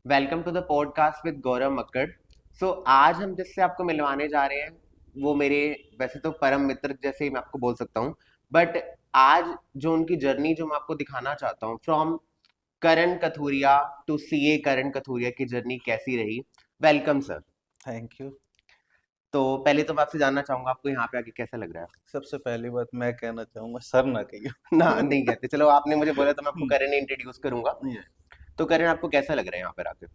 Welcome to the podcast with Gaurav Makkar. आज हम जिससे आपको मिलवाने जा रहे हैं वो मेरे वैसे तो परम मित्र जैसे ही मैं आपको बोल सकता हूँ। बट आज जो उनकी जर्नी जो मैं आपको दिखाना चाहता हूँ, from Karan Kathuria to CA Karan Kathuria की जर्नी कैसी रही। Welcome sir. Thank you. तो पहले तो मैं आपसे जानना चाहूंगा आपको यहाँ पे आके कैसा लग रहा सबसे पहली बात मैं कहना चाहूंगा, सर ना है। ना कहियो। नहीं कहते, चलो आपने मुझे बोला तो मैं आपको करण इंट्रोड्यूस करूंगा। ये, तो करण आपको कैसा लग रहा है यहाँ पर आके?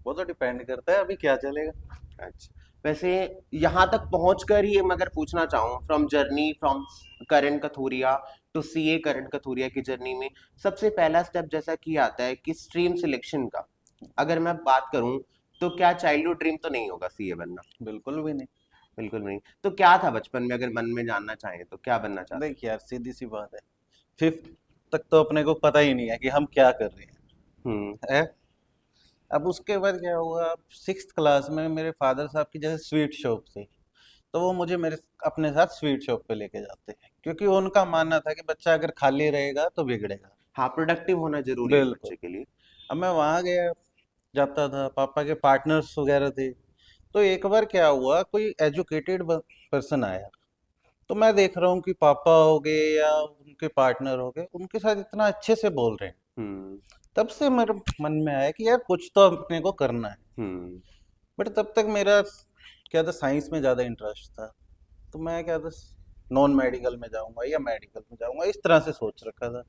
वो तो डिपेंड करता है अभी क्या चलेगा। अच्छा, वैसे यहाँ तक पहुंचकर ही मैं अगर पूछना चाहूँ, from journey from Karan Kathuria to CA Karan Kathuria की जर्नी में सबसे पहला स्टेप जैसा कि आता है कि स्ट्रीम सिलेक्शन का, अगर मैं बात करूँ तो क्या चाइल्डहुड ड्रीम तो नहीं होगा सीए बनना? बिल्कुल भी नहीं। बिल्कुल नहीं। तो क्या था बचपन में, अगर मन में जानना चाहें तो क्या बनना चाहते देख यार, सीधी सी बात है, फिफ्थ तक तो अपने को पता ही नहीं है कि हम क्या कर रहे थे? हैं। अब उसके बाद क्या हुआ, सिक्स्थ क्लास में मेरे फादर साहब की जैसे स्वीट शॉप थी, तो वो मुझे मेरे अपने साथ स्वीट शॉप पे लेके जाते हैं, क्योंकि उनका मानना था कि बच्चा अगर खाली रहेगा तो बिगड़ेगा। हाँ, प्रोडक्टिव होना जरूरी है बिल्कुल। बच्चे के लिए। अब मैं वहाँ गया, जाता था, पापा के पार्टनर्स वगैरह थे। तो एक बार क्या हुआ, कोई एजुकेटेड पर्सन आया, तो मैं देख रहा हूँ कि पापा हो गए या उनके पार्टनर हो गए, उनके साथ इतना अच्छे से बोल रहे हैं। हम्म। तब से मेरे मन में आया कि यार कुछ तो अपने को करना है। हम्म। बट तब तक मेरा क्या था, साइंस में ज़्यादा इंटरेस्ट था। तो मैं क्या था, नॉन मेडिकल में जाऊंगा या मेडिकल में जाऊंगा, इस तरह से सोच रखा था।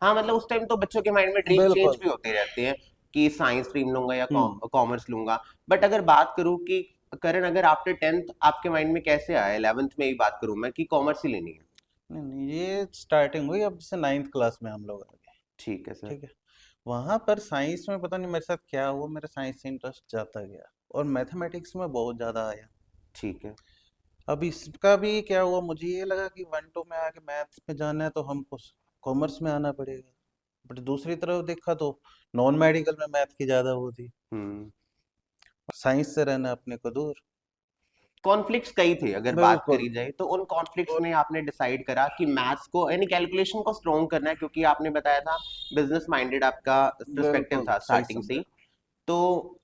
हाँ, मतलब उस टाइम तो बच्चों के माइंड में ड्रीम चेंज बिल्कुल। भी होते रहते हैं कि साइंस स्ट्रीम लूंगा या हम्म। कॉमर्स लूंगा। बट अगर बात करूँ कि करण, अगर आफ्टर टेंथ आपके माइंड में कैसे आया, 11th में ही बात करूँ मैं, कि कॉमर्स ही लेनी है? नहीं नहीं, ये स्टार्टिंग हुई अब से नाइन्थ क्लास में हम लोग आ गए। ठीक है सर। ठीक है। वहां पर साइंस में पता नहीं मेरे साथ क्या हुआ, मेरा साइंस से इंटरेस्ट जाता गया और मैथमेटिक्स में बहुत ज़्यादा आया। ठीक है। अब इसका भी क्या हुआ, मुझे ये लगा कि वन टू में आके मैथ्स में जाना है तो हमको कॉमर्स में आना पड़ेगा। बट दूसरी तरफ देखा तो नॉन मेडिकल में मैथ की ज़्यादा वो थी, हम्म। साइंस से रहना अपने को दूर। कॉन्फ्लिक्ट्स कई थे अगर बात बिल्कुल। करी जाए, तो उन कॉन्फ्लिक्ट्स और में आपने डिसाइड करा कि मैथ्स को यानी कैलकुलेशन को स्ट्रॉन्ग करना है, क्योंकि आपने बताया था बिजनेस माइंडेड आपका पर्सपेक्टिव बिल्कुल था सही स्टार्टिंग से समझा। ही। तो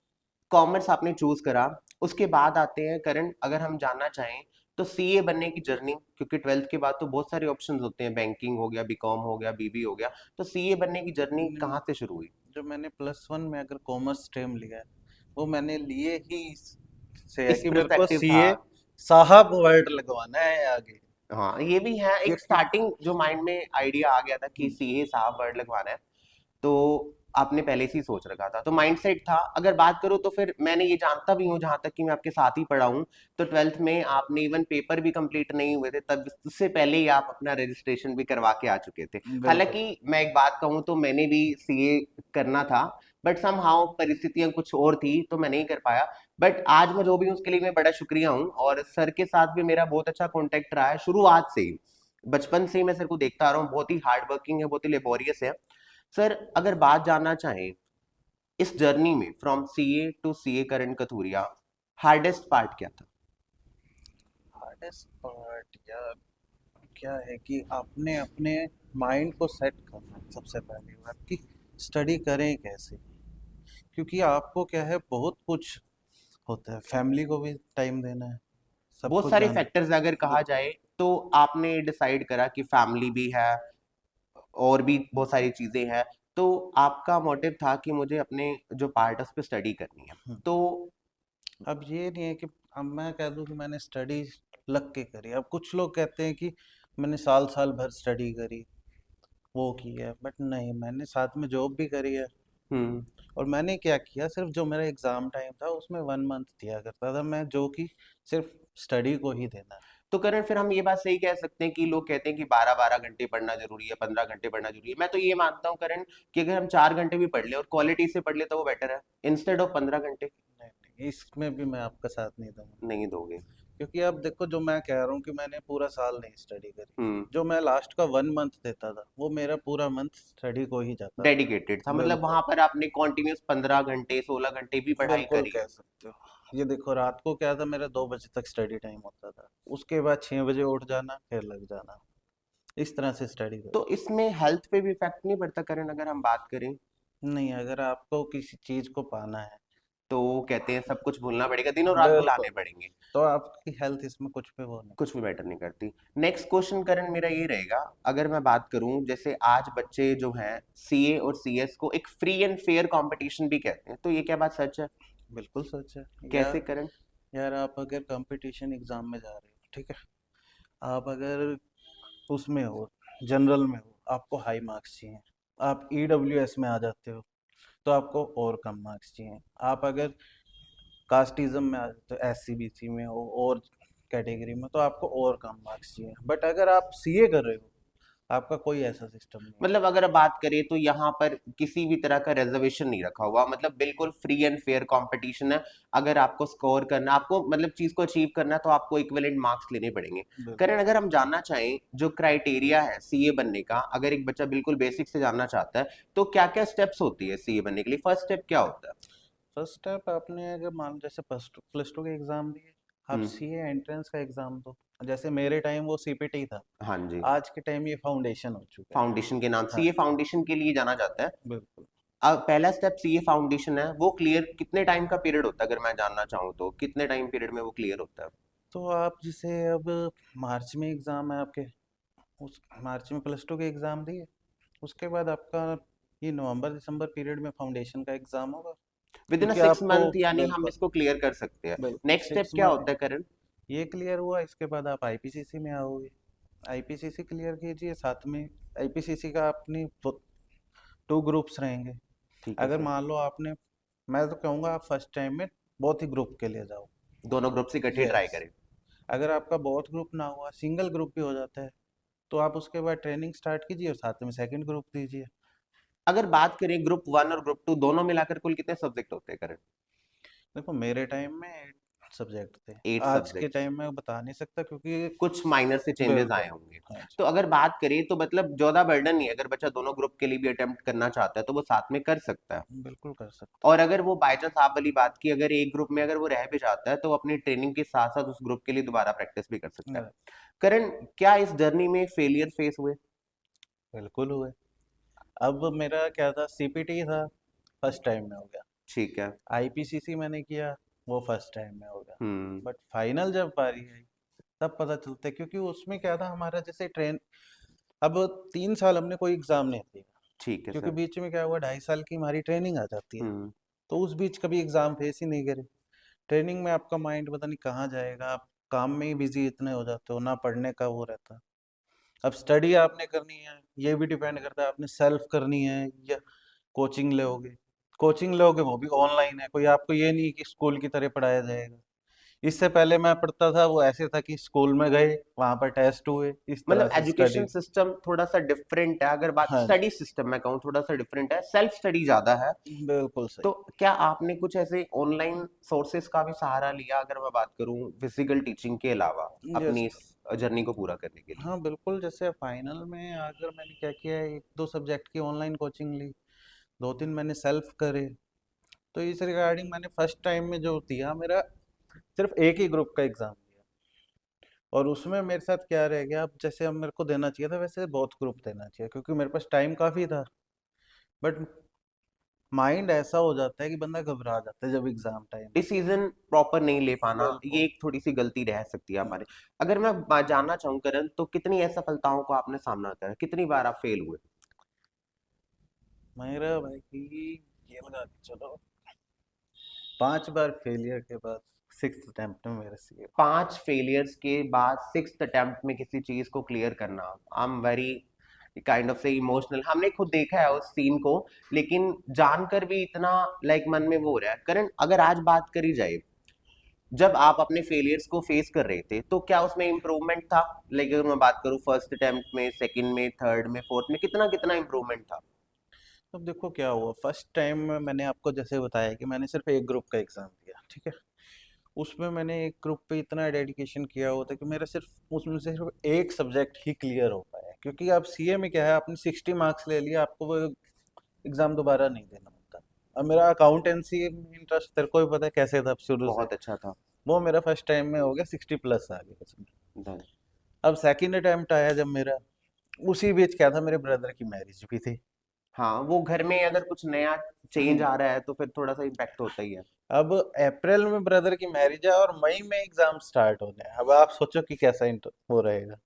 कॉमर्स आपने चूज करा। उसके बाद आते हैं करण, अगर हम जानना चाहें तो सीए बनने की जर्नी, क्योंकि 12th के बाद तो बहुत सारे ऑप्शंस होते हैं, बैंकिंग हो गया, बीकॉम हो गया, बीबी हो गया। तो सीए बनने की जर्नी नहीं, कहाँ से शुरू हुई? जो मैंने प्लस वन में अगर कॉमर्स स्ट्रीम लिया है, वो मैंने लिए ही से है इस कि मेरे को पर्सपेक्टिव था। सीए साहब वर्ड लगवाना है आगे। हाँ, ये भी है, एक क्योंकि स्टार्टिंग जो माइंड में आइडिया आ गया था कि हम्म, सीए साहब वर्ड लगवाना है। तो आपने पहले से ही सोच रखा था, तो माइंडसेट था। अगर बात करूँ तो फिर मैंने ये जानता भी हूँ, जहां तक कि मैं आपके साथ ही पढ़ा हूँ, तो 12th में आपने इवन पेपर भी कंप्लीट नहीं हुए थे तब, उससे पहले ही आप अपना रजिस्ट्रेशन भी करवा के आ चुके थे। बिल्कुल। हालांकि मैं एक बात कहूँ तो मैंने भी सीए करना था, बट समहाउ परिस्थितियां कुछ और थी तो मैं नहीं कर पाया। बट आज मैं जो भी हूँ उसके लिए मैं बड़ा शुक्रिया हूँ, और सर के साथ भी मेरा बहुत अच्छा कॉन्टेक्ट रहा है शुरुआत से ही। बचपन से ही मैं सर को देखता आ रहा हूँ, बहुत ही हार्ड वर्किंग है, बहुत ही लेबोरियस है। सर, अगर बात जानना चाहें इस जर्नी में from CA to CA Karan Kathuria, hardest part क्या था? हार्डेस्ट पार्ट यार, क्या है कि आपने अपने माइंड को सेट करना है सबसे पहली बात, कि स्टडी करें कैसे। क्योंकि आपको क्या है, बहुत कुछ होता है, फैमिली को भी टाइम देना है, सब बहुत कुछ सारे जान। फैक्टर्स अगर कहा बिल्कुल। जाए, तो आपने डिसाइड करा कि फैमिली भी है और भी बहुत सारी चीजें हैं। तो आपका मोटिव था कि मुझे अपने जो पार्ट है उस पर स्टडी करनी है। हम्म। तो अब ये नहीं है कि अब मैं कह दूं कि मैंने स्टडी लग के करी। अब कुछ लोग कहते हैं कि मैंने साल साल भर स्टडी करी, वो की है, बट नहीं, मैंने साथ में जॉब भी करी है। हम्म। और मैंने क्या किया, सिर्फ जो मेरा एग्ज़ाम टाइम था उसमें 1 मंथ दिया करता था मैं, जो कि सिर्फ स्टडी को ही देना है। तो करण, फिर हम ये बात सही कह सकते हैं कि लोग कहते हैं कि 12-12 घंटे पढ़ना जरूरी है, 15 घंटे पढ़ना जरूरी है। मैं तो ये मानता हूँ करण कि अगर हम 4 घंटे भी पढ़ ले और क्वालिटी से पढ़ ले तो वो बेटर है, इंस्टेड ऑफ 15 घंटे। नहीं नहीं, इसमें भी मैं आपका साथ नहीं दूंगा। नहीं दोगे? क्योंकि अब देखो, जो मैं कह रहा हूँ कि मैंने पूरा साल नहीं स्टडी करी, हम्म। जो मैं लास्ट का 1 मंथ देता था वो मेरा पूरा मंथ स्टडी को ही जाता था। डेडिकेटेड था, मतलब बिल्कुल। वहां पर आपने कॉन्टिन्यूस 15 घंटे 16 घंटे भी पढ़ाई बिल्कुल करी कह है। सकते हो। ये देखो, रात को क्या था, मेरा 2 बजे तक स्टडी टाइम होता था, उसके बाद 6 बजे उठ जाना, फिर लग जाना, इस तरह से स्टडी तो करी। इसमें हेल्थ पे भी इफेक्ट नहीं पड़ता करण, अगर हम बात करें? नहीं, अगर आपको किसी चीज को पाना है, तो कहते हैं सब कुछ भूलना पड़ेगा, दिनों रात बिल्कुल, बुलाने पड़ेंगे, तो आपकी हेल्थ इसमें कुछ भी वो नहीं कुछ भी मैटर नहीं करती। नेक्स्ट क्वेश्चन करण मेरा ये रहेगा, अगर मैं बात करूं जैसे आज बच्चे जो हैं सीए और सीएस को एक फ्री एंड फेयर कंपटीशन भी कहते हैं, तो ये क्या बात सच है? बिल्कुल सच है कैसे यार। करण? यार आप अगर कंपटीशन एग्जाम में जा रहे हो, ठीक है, आप अगर उसमें हो, जनरल में हो, आपको हाई मार्क्स चाहिए, आप ईडब्ल्यूएस में आ जाते हो तो आपको और कम मार्क्स चाहिए। आप अगर कास्टिज्म में आ जाते हो, एससीबीसी में हो और कैटेगरी में, तो आपको और कम मार्क्स चाहिए। बट अगर आप सीए कर रहे हो, आपका कोई ऐसा सिस्टम नहीं है। मतलब अगर बात करें तो यहाँ पर किसी भी तरह का रिजर्वेशन नहीं रखा हुआ, मतलब बिल्कुल फ्री एंड फेयर कंपटीशन है। अगर आपको स्कोर करना, आपको मतलब चीज को अचीव करना है, तो आपको इक्विवेलेंट मार्क्स लेने पड़ेंगे। बिल्कुल। करण, अगर हम जानना चाहें जो क्राइटेरिया है सीए बनने का, अगर एक बच्चा बिल्कुल बेसिक से जानना चाहता है, तो क्या क्या स्टेप्स होती है सीए बनने के लिए? फर्स्ट स्टेप क्या होता है? फर्स्ट स्टेप, आपने अगर मान लो जैसे प्लस टू के एग्जाम दिए, आप हम्म। सीए एंट्रेंस का एग्जाम दो। जैसे मेरे टाइम वो सीपीटी था, हाँ जी। आज के टाइम ये फाउंडेशन हो चुका है। फाउंडेशन के नाम, हाँ, सीए फाउंडेशन के लिए जाना जाता है। बिल्कुल। अब पहला स्टेप सीए फाउंडेशन है, वो क्लियर कितने टाइम का पीरियड होता है? अगर मैं जानना चाहूँ तो कितने टाइम पीरियड में वो क्लियर होता है? तो आप जैसे अब मार्च में एग्जाम है आपके, उस मार्च में प्लस टू के एग्जाम दिए, उसके बाद आपका ये नवंबर दिसंबर पीरियड में फाउंडेशन का एग्जाम होगा। विद इन क्योंकि 6 मंथ आपको, यानी हम बिल्कुल इसको क्लियर कर सकते हैं। बिल्कुल नेक्स्ट स्टेप सिक्स क्या मंथ होता है करण? ये क्लियर हुआ, इसके बाद आप आईपीसीसी में आओगे। आईपीसीसी क्लियर कीजिए, साथ में आईपीसीसी का अपनी 2 ग्रुप्स रहेंगे। ठीक है अगर सर। मान लो आपने, मैं तो कहूँगा आप फर्स्ट टाइम में बहुत ही ग्रुप के लिए जाओ। दोनों ग्रुप से इकट्ठे ट्राई यस, करें। अगर आपका बहुत ग्रुप ना हुआ, सिंगल ग्रुप भी हो जाता है, तो आप उसके बाद ट्रेनिंग स्टार्ट कीजिए और साथ में सेकंड ग्रुप दीजिए। अगर बात करें ग्रुप 1 और ग्रुप 2 दोनों मिलाकर कुल कितने सब्जेक्ट होते हैं करण? देखो मेरे टाइम में 8 सब्जेक्ट थे। 8 आज के सब्जेक्ट। टाइम में बता नहीं सकता क्योंकि, कुछ माइनर से चेंजेस आए बिल्कुल, होंगे। हाँ जी, तो अगर बात करें तो मतलब ज्यादा बर्डन नहीं है, अगर बच्चा दोनों ग्रुप के लिए भी अटेम्प्ट करना चाहता है तो वो साथ में कर सकता है। बिल्कुल कर सकता और अगर वो बाई चांस, आप वाली बात की, अगर एक ग्रुप में अगर वो रह भी जाता है तो वो अपनी ट्रेनिंग के साथ साथ उस ग्रुप के लिए दोबारा प्रैक्टिस भी कर सकता है। है। करण, क्या इस जर्नी में फेलियर फेस हुए? बिल्कुल हुए। अब मेरा क्या था, सीपीटी था, फर्स्ट टाइम में हो गया। ठीक है। आईपीसीसी मैंने किया, वो फर्स्ट टाइम में हो गया। हम्म। बट फाइनल जब बारी आई, तब पता चलता है, क्योंकि उसमें क्या था हमारा, जैसे ट्रेन, अब 3 साल हमने कोई एग्जाम नहीं दिया, ठीक है क्योंकि सर। बीच में क्या हुआ, 2.5 साल की हमारी ट्रेनिंग आ जाती है। हम्म। तो उस बीच कभी एग्जाम फेस ही नहीं करे। ट्रेनिंग में आपका माइंड पता नहीं कहाँ जाएगा, आप काम में ही बिजी इतने हो जाते हो, ना पढ़ने का वो रहता। अब स्टडी आपने करनी है, ये भी डिपेंड करता है आपने सेल्फ करनी है या कोचिंग लोगे। कोचिंग लोगे वो भी ऑनलाइन है, कोई आपको ये नहीं कि स्कूल की तरह पढ़ाया जाएगा। इससे पहले मैं पढ़ता था वो ऐसे था कि स्कूल में गए, वहां पर टेस्ट हुए, इस तरह मतलब से एजुकेशन स्टडी। सिस्टम थोड़ा सा डिफरेंट है, अगर बात हाँ जी, स्टडी सिस्टम मैं कहूँ थोड़ा सा डिफरेंट है, सेल्फ स्टडी ज्यादा है। बिल्कुल तो सही। क्या आपने कुछ ऐसे ऑनलाइन सोर्सेज का भी सहारा लिया, अगर मैं बात करूँ फिजिकल टीचिंग के अलावा, यस, अपनी इस जर्नी को पूरा करने के लिए? हाँ बिल्कुल। जैसे फाइनल में अगर मैंने क्या किया है, 1-2 सब्जेक्ट की ऑनलाइन कोचिंग ली, 2-3 मैंने सेल्फ करे। तो इस रिगार्डिंग मैंने फर्स्ट टाइम में जो दिया, मेरा सिर्फ एक ही ग्रुप का एग्जाम दिया, और उसमें मेरे साथ क्या रह गया, अब जैसे अब मेरे को देना चाहिए था वैसे बहुत ग्रुप देना चाहिए, क्योंकि मेरे पास टाइम काफ़ी था। बट माइंड ऐसा हो जाता है कि बंदा घबरा जाता है जब एग्जाम टाइम आता डिसीजन प्रॉपर नहीं ले है। पाना, ये बिल्कुल। एक थोड़ी सी गलती रह सकती है हम्म, हमारे। अगर मैं जानना चाहूँ करण, तो कितनी असफलताओं को आपने सामना करा, कितनी बार आप फेल हुए? मेरा भाई ये लगा के चलो, 5 बार फेलियर के बाद 6th अटेम्प्ट में मेरे से ये हुआ। 5 फेलियर्स के बाद 6th अटेम्प्ट में किसी चीज को क्लियर करना, I am very kind of से इमोशनल। हमने खुद देखा है उस सीन को, लेकिन जानकर भी इतना लाइक मन में वो हो रहा है। करण, अगर आज बात करी जाए, जब आप अपने फेलियर्स को फेस कर रहे थे तो क्या उसमें इम्प्रूवमेंट था? लाइक अगर मैं बात करूं फर्स्ट अटेम्प्ट में, सेकंड में, थर्ड में, फोर्थ में, कितना कितना इम्प्रूवमेंट था? अब देखो क्या हुआ, फर्स्ट टाइम में मैंने आपको जैसे बताया कि मैंने सिर्फ एक ग्रुप का एग्जाम दिया, ठीक है। उसमें मैंने एक ग्रुप पे इतना डेडिकेशन किया हुआ था कि मेरा सिर्फ उसमें से सिर्फ एक सब्जेक्ट ही क्लियर हो पाया, क्योंकि आप सीए में क्या है, आपने 60 मार्क्स ले लिया, आपको वो एग्जाम दोबारा नहीं देना होता। अब मेरा अकाउंटेंसी में इंटरेस्ट तेरे को भी पता है कैसे था शुरू से, बहुत अच्छा था। वो मेरा फर्स्ट टाइम में हो गया, 60+ आ गया उसमें। डन। अब सेकंड अटेम्प्ट आया जब मेरा, उसी बीच क्या था, मेरे ब्रदर की मैरिज भी थी। हाँ, वो घर में अगर कुछ नया चेंज हम्म। आ रहा है तो फिर थोड़ा सा इम्पैक्ट होता ही है। अब अप्रैल में ब्रदर की मैरिज है और मई में एग्जाम स्टार्ट होने हैं। अब आप सोचो कि कैसा वो रहेगा।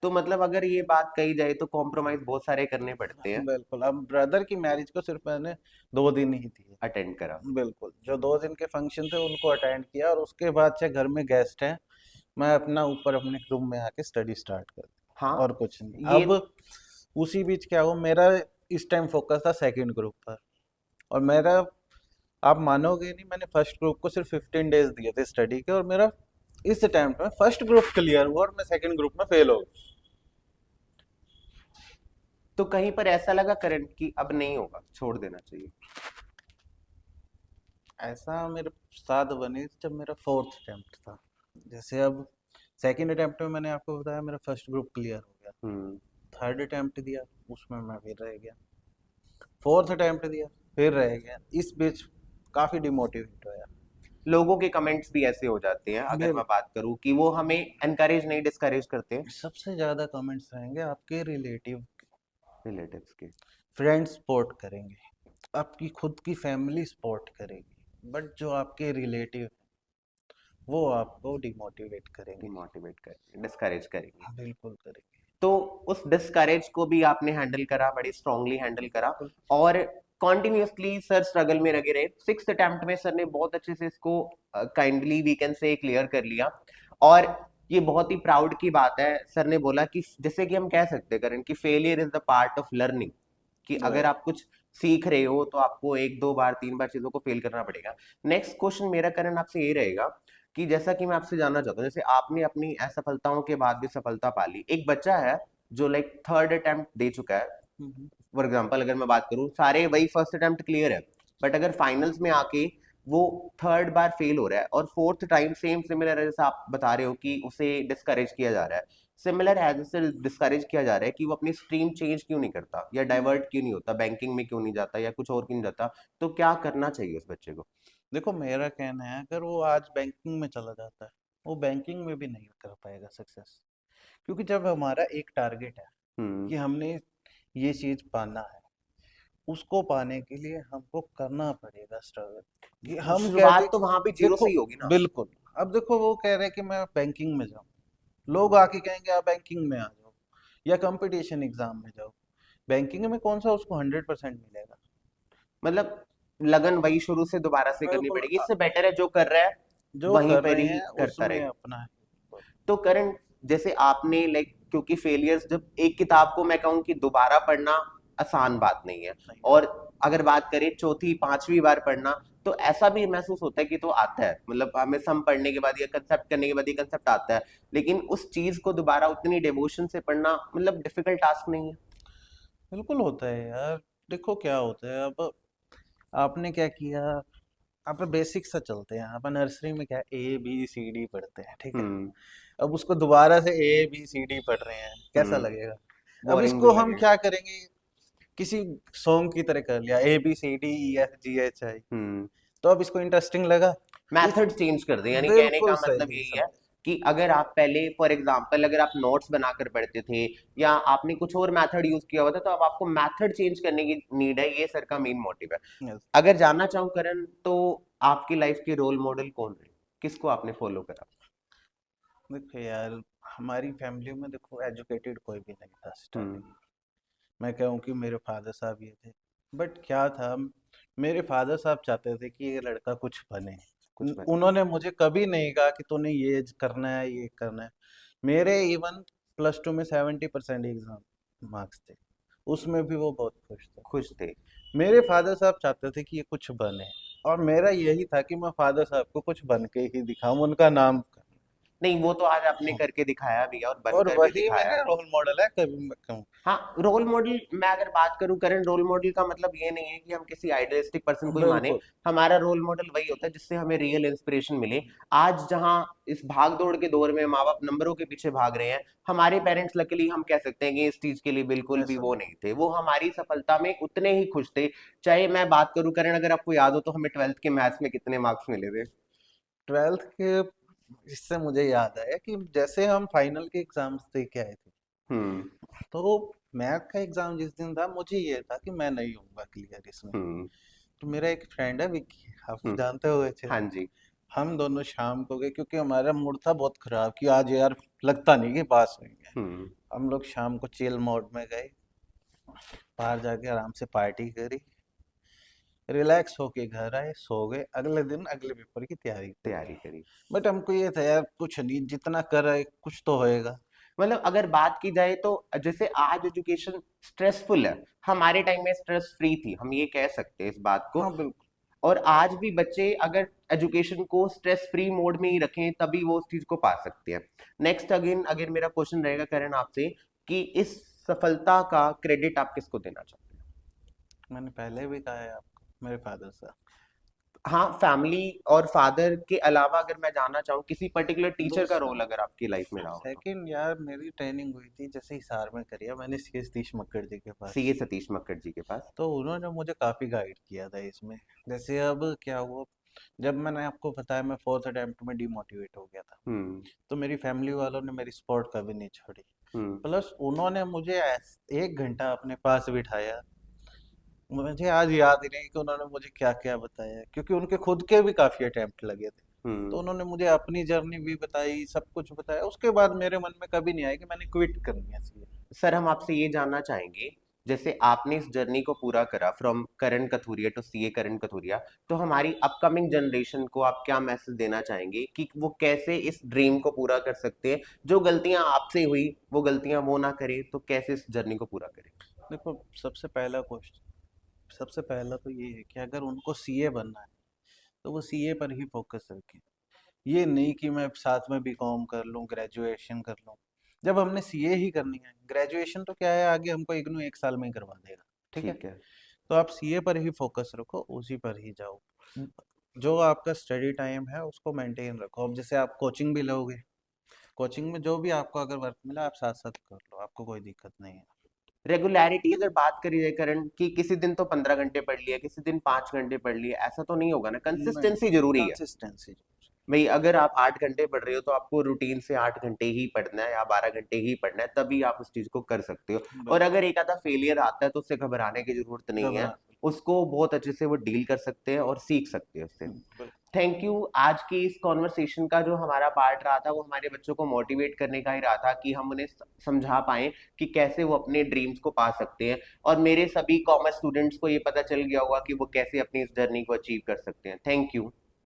तो मतलब अगर ये बात कही जाए तो कॉम्प्रोमाइज बहुत सारे करने पड़ते हैं। बिल्कुल। अब ब्रदर की मैरिज को सिर्फ मैंने 2 दिन ही दिए। अटेंड करा। बिल्कुल, जो 2 दिन के फंक्शन थे उनको अटेंड किया और उसके बाद से घर में गेस्ट हैं, मैं अपना ऊपर अपने रूम में आके स्टडी स्टार्ट कर दी हाँ और कुछ नहीं। ये अब उसी बीच क्या हुआ, मेरा इस टाइम फोकस था सेकंड ग्रुप पर। और मेरा, आप मानोगे नहीं, मैंने फर्स्ट ग्रुप को सिर्फ 15 डेज दिए थे स्टडी के और मेरा इस टाइम पे फर्स्ट ग्रुप क्लियर हुआ और मैं सेकंड ग्रुप में फेल हो गया। तो कहीं पर ऐसा लगा करंट कि अब नहीं होगा, छोड़ देना चाहिए? ऐसा मेरे साथ बनी जब मेरा फोर्थ अटेम्प्ट था। जैसे अब सेकंड अटेम्प्ट में मैंने आपको बताया मेरा फर्स्ट ग्रुप क्लियर हो गया। हम्म। थर्ड अटेम्प्ट दिया, उसमें मैं फिर रह गया। फोर्थ अटेम्प्ट दिया, फिर रह गया। इस बीच काफी डिमोटिवेट हुआ। लोगों के कमेंट्स भी ऐसे हो जाते हैं, अगर मैं बिल बात करूं कि वो हमें एनकरेज नहीं डिस्करेज करते। सबसे ज्यादा कमेंट्स रहेंगे आपके रिलेटिव, रिलेटिव्स के। फ्रेंड्स सपोर्ट करेंगे, आपकी खुद की फैमिली सपोर्ट करेगी, बट जो आपके रिलेटिव वो आपको डिमोटिवेट करेंगे। डिमोटिवेट करेंगे, डिस्करेज करेंगे। बिल्कुल करेंगे। तो उस डिस्करेज को भी आपने हैंडल करा, बड़ी स्ट्रांगली हैंडल करा। बिल्कुल। और कॉन्टिन्यूसली सर स्ट्रगल में लगे रहे। सिक्स अटेम्प्ट में सर ने बहुत अच्छे से इसको kindly we can say clear कर लिया। और ये बहुत ही प्राउड की बात है, सर ने बोला कि जैसे कि हम कह सकते हैं करण कि failure is the part of learning, कि अगर राइट। आप कुछ सीख रहे हो तो आपको एक दो बार तीन बार चीजों को फेल करना पड़ेगा। नेक्स्ट क्वेश्चन मेरा करण आपसे ये रहेगा कि जैसा कि मैं आपसे जानना चाहता हूँ, जैसे आपने अपनी असफलताओं के बाद भी सफलता पा ली, एक बच्चा है जो लाइक थर्ड अटेम्प्ट दे चुका है। हम्म। फॉर एग्जाम्पल अगर मैं बात करूं, सारे वही फर्स्ट अटेम्प्ट क्लियर है, बट अगर फाइनल्स में आके वो थर्ड बार फेल हो रहा है और फोर्थ टाइम सेम सिमिलर है, जैसा आप बता रहे हो कि उसे डिस्करेज किया जा रहा है, सिमिलर है जैसे डिस्करेज किया जा रहा है कि वो अपनी स्ट्रीम चेंज क्यों नहीं करता, या हम्म। डाइवर्ट क्यों नहीं होता, बैंकिंग में क्यों नहीं जाता, या कुछ और क्यों नहीं जाता, तो क्या करना चाहिए उस बच्चे को? देखो, मेरा कहना है अगर वो आज बैंकिंग में चला जाता है, वो बैंकिंग में भी नहीं कर पाएगा सक्सेस। क्योंकि जब हमारा एक टारगेट है हम्म। कि हमने ये चीज पाना है, उसको पाने के लिए हमको करना पड़ेगा स्ट्रगल। कि हम कह दे शुरुआत तो कि वहां भी जीरो से देखो, ही होगी ना। बिल्कुल। अब देखो, वो कह रहे हैं कि मैं बैंकिंग में जाऊं, लोग आके कहेंगे आप बैंकिंग में आ जाओ या कंपटीशन एग्जाम में जाओ। बैंकिंग में कौन सा उसको 100% मिलेगा? मतलब लगन वही शुरू से दोबारा से करनी बिल्कुल। पड़ेगी, इससे बेटर है जो कर रहा है जो वहीं कर पर रहे ही हैं करता उसमें रहे। अपना है। बिल्कुल। तो करण, जैसे आपने लाइक, क्योंकि फेलियर्स, जब एक किताब को मैं कहूँ कि दोबारा पढ़ना आसान बात नहीं है, नहीं। और अगर बात करें चौथी पांचवी बार पढ़ना, तो ऐसा भी महसूस होता है कि तो आता है, मतलब हमें सम पढ़ने के बाद या कंसेप्ट करने के बाद ये कंसेप्ट आता है, लेकिन उस चीज को दोबारा उतनी डिवोशन से पढ़ना मतलब डिफिकल्ट टास्क नहीं है? बिल्कुल होता है यार। देखो क्या होता है, अब आपने क्या किया, आप बेसिक सा चलते हैं। आप नर्सरी में क्या ABCD पढ़ते हैं, ठीक है। हम्म। अब उसको दोबारा से ABCD पढ़ रहे हैं, कैसा हम्म। लगेगा? अब बोरिंग भी इसको हम लगेगा। क्या करेंगे, किसी सॉन्ग की तरह कर लिया, ABCDEFGHI। हम्म। तो अब इसको इंटरेस्टिंग लगा। इस मेथड चेंज कर दें, यानी कहने बिल्कुल का मतलब सही यही है समझ। कि अगर आप पहले फॉर एग्जांपल अगर आप नोट्स बनाकर पढ़ते थे या आपने कुछ और मेथड यूज किया हुआ था, तो अब आपको मेथड चेंज करने की नीड है, ये सर का मेन मोटिव है। यस। अगर जानना चाहूँ करण, तो आपकी लाइफ के रोल मॉडल कौन रहे, किसको आपने फॉलो करा? देखो यार, हमारी फैमिली में देखो एजुकेटेड कोई भी नहीं था हम्म। स्टार्टिंग। मैं कहूँ कि मेरे फादर साहब ये थे, बट क्या था, मेरे फादर साहब चाहते थे कि ये लड़का कुछ बने। कुछ बने। उन्होंने मुझे कभी नहीं कहा कि तूने ये करना है, ये करना है। मेरे इवन +2 में 70% एग्जाम मार्क्स थे, उसमें भी वो बहुत खुश थे। खुश थे। मेरे फादर साहब चाहते थे कि ये कुछ बने, और मेरा यही था कि मैं फादर साहब को कुछ बन के ही दिखाऊं, उनका नाम नहीं, वो तो आज आपने करूं। करके दिखाया भी है और और बनकर भी वही दिखाया मेरा है। रोल मॉडल है, कभी मैं कहूँ। हाँ, रोल मॉडल मैं अगर बात करूं करें, रोल मॉडल का मतलब ये नहीं है कि हम किसी आइडियलिस्टिक पर्सन को ही माने। बिल्कुल। हमारा रोल मॉडल वही होता है जिससे हमें रियल इंस्पिरेशन मिले। आज जहां इस भाग दौड़ के दौर में माँ बाप नंबरों के पीछे भाग रहे हैं, हमारे पेरेंट्स लकीली हम कह सकते हैं कि इस चीज के लिए बिल्कुल भी ऐसा वो नहीं। नहीं थे, वो हमारी सफलता में उतने ही खुश थे। चाहे मैं बात करूं करें, अगर आपको याद हो तो हमें ट्वेल्थ के मैथ्स में कितने मार्क्स मिले थे? 12th के, इससे मुझे याद आया कि जैसे हम फाइनल के एग्जाम्स दे के आए थे, हम्म। तो मैथ का एग्जाम जिस दिन था मुझे ये था कि मैं नहीं होऊंगा क्लियर इसमें। हम्म। तो मेरा एक फ्रेंड है विक्की, आप हम्म। जानते होगे अच्छे हाँ से। जी। हम दोनों शाम को गए क्योंकि हमारा मूड था बहुत खराब कि आज यार लगता नहीं कि पास होंगे। हम्म। हम लोग शाम को चिल मोड में गए, बाहर जाके आराम से पार्टी करी, रिलैक्स होके घर आए, सो गए, अगले दिन अगले पेपर की तैयारी करी। तैयारी करी। बट हमको ये था यार कुछ नहीं, जितना कर रहे कुछ तो होएगा। मतलब अगर बात की जाए तो जैसे आज एजुकेशन स्ट्रेसफुल है, हमारे टाइम में स्ट्रेस फ्री थी, हम ये कह सकते हैं इस बात को। हाँ बिल्कुल। और आज भी बच्चे अगर एजुकेशन को स्ट्रेस फ्री मोड में ही रखें तभी वो उस चीज को पा सकते हैं। नेक्स्ट अगेन अगर मेरा क्वेश्चन रहेगा करण आपसे कि इस सफलता का क्रेडिट आप किसको देना चाहते हैं? मैंने पहले भी कहा है आपको, मेरे फादर साहब। हाँ, फैमिली और फादर के अलावा अगर मैं जानना चाहूँ किसी पर्टिकुलर टीचर का दूसरा रोल अगर आपकी लाइफ में रहा हो तो? सेकंड यार, मेरी ट्रेनिंग हुई थी जैसे हिसार में करी है मैंने, सी एस तीश मक्कड़ जी के पास। सीए सतीश मक्कड़ जी के पास। तो उन्होंने मुझे काफी गाइड किया था इसमें। जैसे अब क्या हुआ, जब मैंने आपको बताया मैं फोर्थ अटेम्प्ट में डिमोटिवेट हो गया था, हम्म। तो मेरी फैमिली वालों ने मेरी सपोर्ट कभी नहीं छोड़ी। हम्म। प्लस उन्होंने मुझे 1 घंटा अपने पास बिठाया। मुझे आज याद ही नहीं कि उन्होंने मुझे क्या क्या बताया, क्योंकि उनके खुद के भी काफी अटेम्प्ट लगे थे। तो हम्म। उन्होंने मुझे अपनी जर्नी भी बताई, सब कुछ बताया। उसके बाद मेरे मन में कभी नहीं आया कि मैंने क्विट करनी है सीए। सर हम आपसे ये जानना चाहेंगे, जैसे आपने इस जर्नी को पूरा करा from Karan Kathuria to CA Karan Kathuria, तो हमारी अपकमिंग जनरेशन को आप क्या मैसेज देना चाहेंगे कि वो कैसे इस ड्रीम को पूरा कर सकते हैं? जो गलतियां आपसे हुई वो गलतियां वो ना करे तो कैसे इस जर्नी को पूरा करें? देखो, सबसे पहला तो ये है कि अगर उनको सीए बनना है तो वो सीए पर ही फोकस रखें। ये नहीं कि मैं साथ में बीकॉम कर लूँ, ग्रेजुएशन कर लूँ। जब हमने सीए ही करनी है, ग्रेजुएशन तो क्या है, आगे हमको इग्नू 1 साल में ही करवा देगा। ठीक है। ठीक है। तो आप सीए पर ही फोकस रखो, उसी पर ही जाओ। जो आपका स्टडी टाइम है उसको मेंटेन रखो। अब जैसे आप कोचिंग भी लोगे, कोचिंग में जो भी आपको अगर वर्क मिला आप साथ साथ कर लो, आपको कोई दिक्कत नहीं है। रेगुलरिटी अगर बात करी जाए करण कि किसी दिन तो 15 घंटे पढ़ लिया, किसी दिन 5 घंटे पढ़ लिया, ऐसा तो नहीं होगा ना, नहीं, कंसिस्टेंसी जरूरी है। कंसिस्टेंसी। भाई अगर आप 8 घंटे पढ़ रहे हो तो आपको रूटीन से 8 घंटे ही पढ़ना है या 12 घंटे ही पढ़ना है, तभी आप उस चीज को कर सकते हो। और बिल्कुल। अगर एक आधा फेलियर आता है तो उससे घबराने की जरूरत नहीं है, घबरा उसको बहुत अच्छे से वो डील कर सकते हैं और सीख सकते हैं उससे। बिल्कुल। Thank you. आज की इस कॉन्वर्सेशन का जो हमारा पार्ट रहा था वो हमारे बच्चों को मोटिवेट करने का ही रहा था कि हम उन्हें समझा पाए कि कैसे वो अपने ड्रीम्स को पा सकते हैं। और मेरे सभी कॉमर्स स्टूडेंट्स को ये पता चल गया होगा कि वो कैसे अपनी इस जर्नी को अचीव कर सकते हैं। Thank you.